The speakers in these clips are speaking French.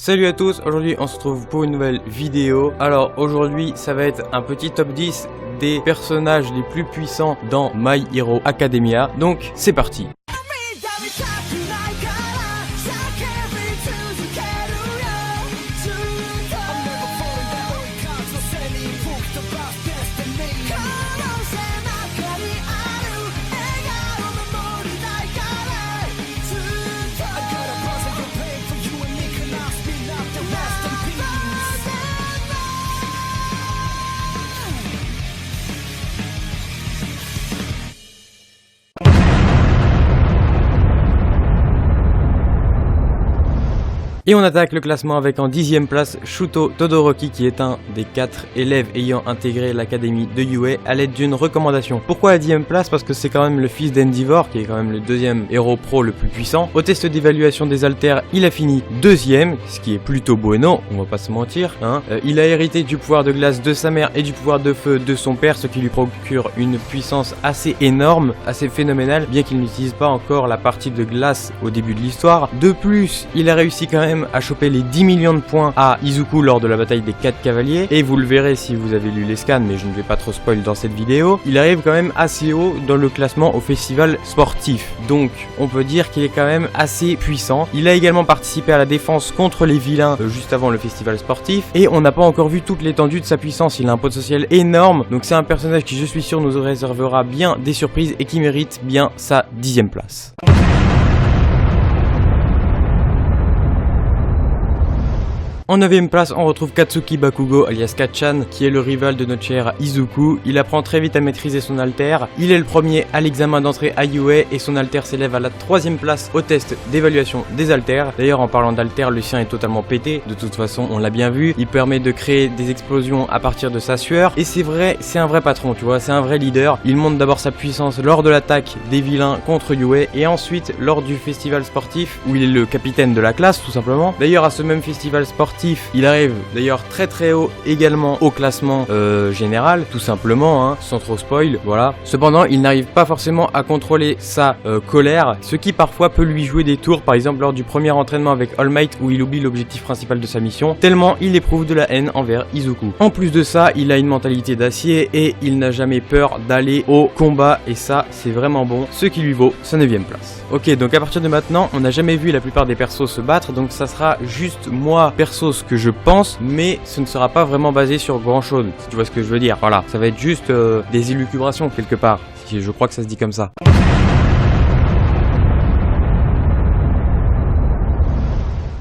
Salut à tous, aujourd'hui on se retrouve pour une nouvelle vidéo. Alors aujourd'hui ça va être un petit top 10 des personnages les plus puissants dans My Hero Academia. Donc c'est parti. Et on attaque le classement avec en 10e place Shuto Todoroki, qui est un des 4 élèves ayant intégré l'académie de Yue à l'aide d'une recommandation. Pourquoi à 10e place? Parce que c'est quand même le fils d'Endeavor, qui est quand même le deuxième héros pro le plus puissant. Au test d'évaluation des haltères, il a fini 2e, ce qui est plutôt bueno, on va pas se mentir. Il a hérité du pouvoir de glace de sa mère et du pouvoir de feu de son père, ce qui lui procure une puissance assez énorme, assez phénoménale, bien qu'il n'utilise pas encore la partie de glace au début de l'histoire. De plus, il a réussi quand même à choper les 10 millions de points à Izuku lors de la bataille des 4 cavaliers, et vous le verrez si vous avez lu les scans, mais je ne vais pas trop spoil dans cette vidéo. Il arrive quand même assez haut dans le classement au festival sportif, donc on peut dire qu'il est quand même assez puissant. Il a également participé à la défense contre les vilains juste avant le festival sportif, et on n'a pas encore vu toute l'étendue de sa puissance. Il a un potentiel énorme, donc c'est un personnage qui, je suis sûr, nous réservera bien des surprises et qui mérite bien sa 10e place. En 9e place, on retrouve Katsuki Bakugo, alias Katchan, qui est le rival de notre cher Izuku. Il apprend très vite à maîtriser son alter. Il est le premier à l'examen d'entrée à Yue et son alter s'élève à la 3e place au test d'évaluation des alters. D'ailleurs, en parlant d'alter, le sien est totalement pété. De toute façon, on l'a bien vu. Il permet de créer des explosions à partir de sa sueur. Et c'est vrai, c'est un vrai patron, tu vois, c'est un vrai leader. Il montre d'abord sa puissance lors de l'attaque des vilains contre Yue et ensuite lors du festival sportif où il est le capitaine de la classe, tout simplement. D'ailleurs, à ce même festival sportif, il arrive d'ailleurs très haut également au classement général, tout simplement, sans trop spoil, voilà. Cependant, il n'arrive pas forcément à contrôler sa colère, ce qui parfois peut lui jouer des tours, par exemple lors du premier entraînement avec All Might où il oublie l'objectif principal de sa mission, tellement il éprouve de la haine envers Izuku. En plus de ça, il a une mentalité d'acier et il n'a jamais peur d'aller au combat, et ça c'est vraiment bon, ce qui lui vaut sa 9e place. Ok, donc à partir de maintenant, on n'a jamais vu la plupart des persos se battre, donc ça sera juste moi perso ce que je pense, mais ce ne sera pas vraiment basé sur grand chose, si tu vois ce que je veux dire. Voilà, ça va être juste des élucubrations quelque part, si je crois que ça se dit comme ça.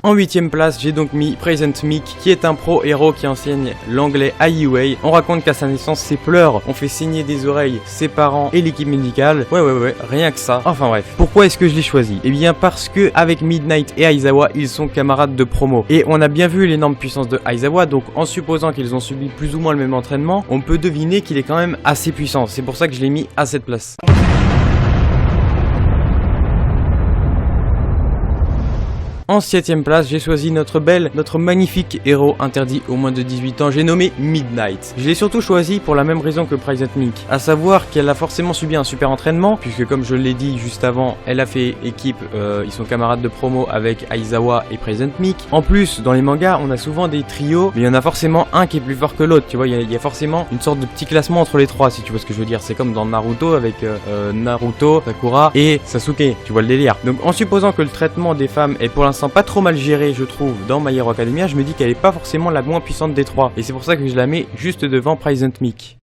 En 8e place, j'ai donc mis Present Mic, qui est un pro héros qui enseigne l'anglais à Yue. On raconte qu'à sa naissance, ses pleurs ont fait saigner des oreilles ses parents et l'équipe médicale. Ouais, rien que ça. Enfin bref. Pourquoi est-ce que je l'ai choisi? Eh bien parce que avec Midnight et Aizawa, ils sont camarades de promo. Et on a bien vu l'énorme puissance de Aizawa, donc en supposant qu'ils ont subi plus ou moins le même entraînement, on peut deviner qu'il est quand même assez puissant. C'est pour ça que je l'ai mis à cette place. En 7e place, j'ai choisi notre magnifique héros interdit aux moins de 18 ans, j'ai nommé Midnight. Je l'ai surtout choisi pour la même raison que Present Mic, à savoir qu'elle a forcément subi un super entraînement, puisque comme je l'ai dit juste avant, elle a fait équipe, ils sont camarades de promo avec Aizawa et Present Mic. En plus, dans les mangas, on a souvent des trios, mais il y en a forcément un qui est plus fort que l'autre, tu vois, il y a forcément une sorte de petit classement entre les trois, si tu vois ce que je veux dire. C'est comme dans Naruto avec Naruto, Sakura et Sasuke, tu vois le délire. Donc en supposant que le traitement des femmes est pour l'instant pas trop mal géré, je trouve, dans My Hero Academia, je me dis qu'elle est pas forcément la moins puissante des trois, et c'est pour ça que je la mets juste devant Present Mic.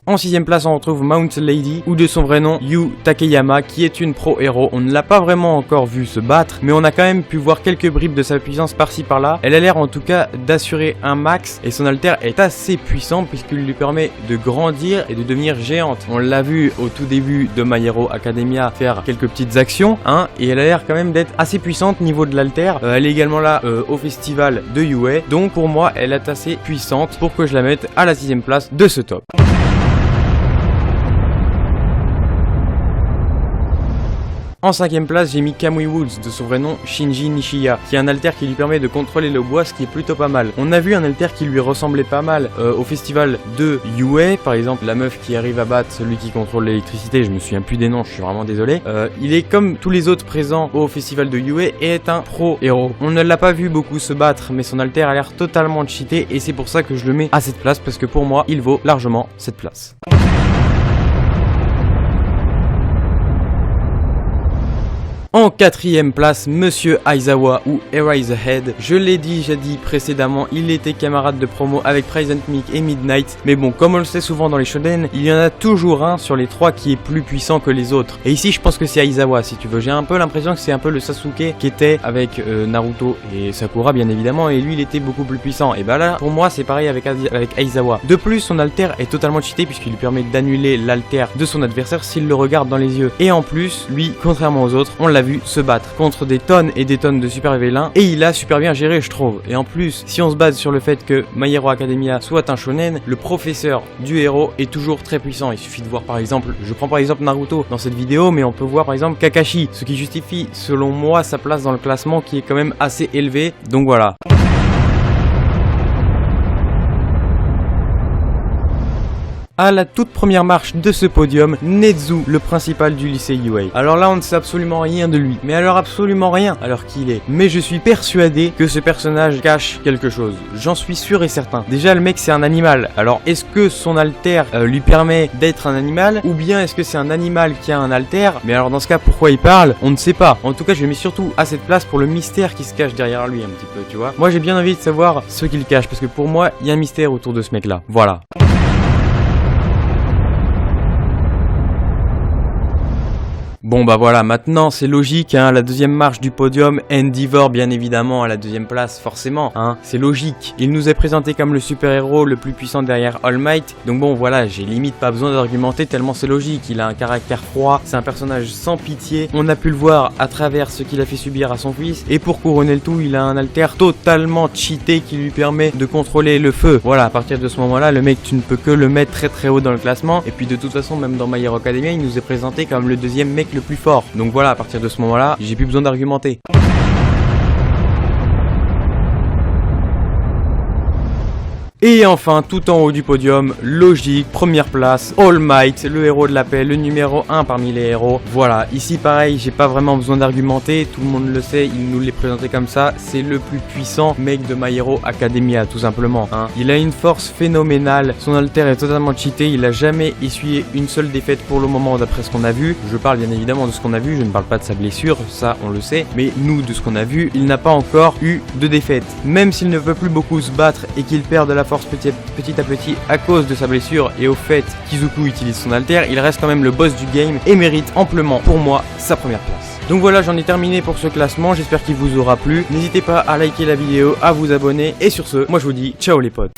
En 6e place, on retrouve Mount Lady, ou de son vrai nom, Yu Takeyama, qui est une pro-héros. On ne l'a pas vraiment encore vu se battre, mais on a quand même pu voir quelques bribes de sa puissance par-ci par-là. Elle a l'air en tout cas d'assurer un max, et son alter est assez puissant puisqu'il lui permet de grandir et de devenir géante. On l'a vu au tout début de My Hero Academia faire quelques petites actions, et elle a l'air quand même d'être assez puissante niveau de l'alter. Elle est également là au festival de Yue, donc pour moi, elle est assez puissante pour que je la mette à la 6e place de ce top. En 5ème place, j'ai mis Kamui Woods, de son vrai nom Shinji Nishiya, qui est un alter qui lui permet de contrôler le bois, ce qui est plutôt pas mal. On a vu un alter qui lui ressemblait pas mal au festival de UA, par exemple la meuf qui arrive à battre celui qui contrôle l'électricité, je me souviens plus des noms, je suis vraiment désolé. Il est comme tous les autres présents au festival de UA et est un pro héros. On ne l'a pas vu beaucoup se battre, mais son alter a l'air totalement cheaté et c'est pour ça que je le mets à cette place, parce que pour moi il vaut largement cette place. En 4ème place, Monsieur Aizawa ou Eraserhead. Je l'ai déjà dit précédemment, il était camarade de promo avec Present Mic et Midnight. Mais bon, comme on le sait souvent dans les shonen, il y en a toujours un sur les 3 qui est plus puissant que les autres. Et ici, je pense que c'est Aizawa, si tu veux. J'ai un peu l'impression que c'est un peu le Sasuke qui était avec Naruto et Sakura, bien évidemment. Et lui, il était beaucoup plus puissant. Et bah là, pour moi, c'est pareil avec Aizawa. De plus, son alter est totalement cheaté puisqu'il lui permet d'annuler l'alter de son adversaire s'il le regarde dans les yeux. Et en plus, lui, contrairement aux autres, on l'a vu se battre contre des tonnes et des tonnes de super vilains et il a super bien géré, je trouve. Et en plus, si on se base sur le fait que My Hero Academia soit un shonen, le professeur du héros est toujours très puissant. Il suffit de voir par exemple, je prends par exemple Naruto dans cette vidéo, mais on peut voir par exemple Kakashi, ce qui justifie selon moi sa place dans le classement qui est quand même assez élevé. Donc voilà. À la toute première marche de ce podium, Nezu, le principal du lycée UA. Alors là, on ne sait absolument rien de lui, mais alors absolument rien, alors qu'il est. Mais je suis persuadé que ce personnage cache quelque chose. J'en suis sûr et certain. Déjà, le mec, c'est un animal. Alors, est-ce que son alter lui permet d'être un animal, ou bien est-ce que c'est un animal qui a un alter? Mais alors, dans ce cas, pourquoi il parle? On ne sait pas. En tout cas, je le mets surtout à cette place pour le mystère qui se cache derrière lui un petit peu, tu vois. Moi, j'ai bien envie de savoir ce qu'il cache, parce que pour moi, il y a un mystère autour de ce mec-là. Voilà. Bon bah voilà, maintenant c'est logique, hein, la deuxième marche du podium, Endeavor bien évidemment à la deuxième place, forcément, hein, c'est logique. Il nous est présenté comme le super-héros le plus puissant derrière All Might, donc bon voilà, j'ai limite pas besoin d'argumenter tellement c'est logique, il a un caractère froid, c'est un personnage sans pitié, on a pu le voir à travers ce qu'il a fait subir à son fils, et pour couronner le tout, il a un alter totalement cheaté qui lui permet de contrôler le feu. Voilà, à partir de ce moment-là, le mec tu ne peux que le mettre très très haut dans le classement, et puis de toute façon même dans My Hero Academia, il nous est présenté comme le deuxième mec le plus fort. Donc voilà, à partir de ce moment-là, j'ai plus besoin d'argumenter. Et enfin, tout en haut du podium, logique, première place, All Might, le héros de la paix, le numéro 1 parmi les héros. Voilà, ici pareil, j'ai pas vraiment besoin d'argumenter, tout le monde le sait, il nous l'est présenté comme ça, c'est le plus puissant mec de My Hero Academia, tout simplement. Hein. Il a une force phénoménale, son alter est totalement cheaté, il a jamais essuyé une seule défaite pour le moment d'après ce qu'on a vu. Je parle bien évidemment de ce qu'on a vu, je ne parle pas de sa blessure, ça on le sait, mais nous, de ce qu'on a vu, il n'a pas encore eu de défaite. Même s'il ne peut plus beaucoup se battre et qu'il perd de la force petit à petit à cause de sa blessure et au fait qu'Izuku utilise son alter, il reste quand même le boss du game et mérite amplement pour moi sa première place. Donc voilà, j'en ai terminé pour ce classement, j'espère qu'il vous aura plu. N'hésitez pas à liker la vidéo, à vous abonner et sur ce, moi je vous dis ciao les potes.